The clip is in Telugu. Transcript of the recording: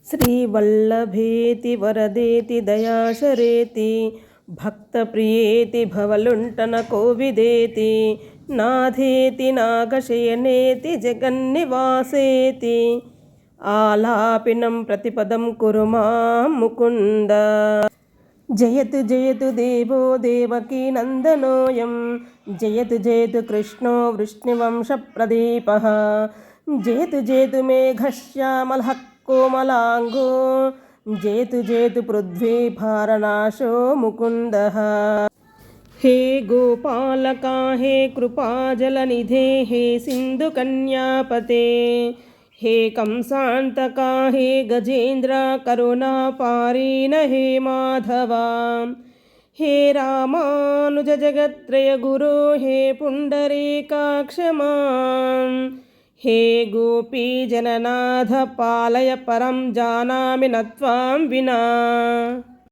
శ్రీవల్లభేతి వరదేతి దయాశరేతి భక్తప్రియేతి భవలుంటన కోవిదేతి నాథేతి నాగశయనేతి జగన్నివాసేతి ఆలాపినం ప్రతిపదం కురు మాం ముకుంద. జయతు జయతు దేవో దేవకీ నందనోయం జయతు జయతు కృష్ణో వృష్ణివంశప్రదీపః జయతు జయతు మేఘశ్యామలః కోమలాంగో జయతు జయతు పృథ్వీభారనాశో ముకుందః. హే గోపాలకా హే కృపాజలనిధే హే సింధుకన్యాపతే हे कंसान्तका हे गजेन्द्र करुणापारीण हे माधवा हे रामानुज जगत्त्रय गुरो हे पुण्डरीकाक्ष मां हे गोपीजननाथ पालय परं जानामि न त्वां विना.